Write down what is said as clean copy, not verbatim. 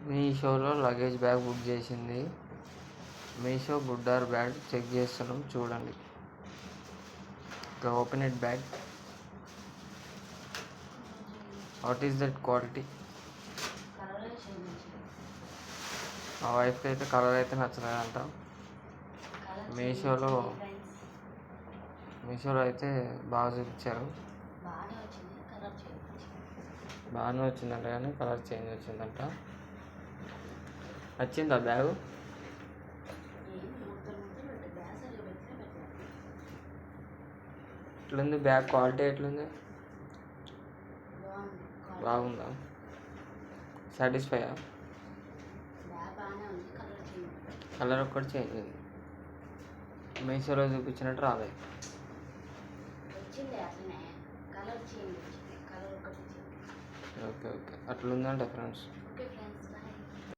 మీషోలో luggage bag book చేసింది. Meesho good or bad check చేస్తున్నాం, చూడండి. Open it bag. What is that quality? మా వైఫ్కి అయితే కలర్ అయితే నచ్చలేదంట. మీషోలో అయితే బాగా చూపించారు, బాగానే వచ్చిందంట, కానీ కలర్ చేంజ్ వచ్చిందంట. నచ్చిందా బ్యాగు? ఎట్లుంది బ్యాగ్ క్వాలిటీ? ఎట్లుంది? బాగుందా? సాటిస్ఫైయా? కలర్ ఒక్కటి చేంజ్ అయింది, మీషోలో చూపించినట్టు రాలేదు. ఓకే ఓకే, అట్లుందంట ఫ్రెండ్స్.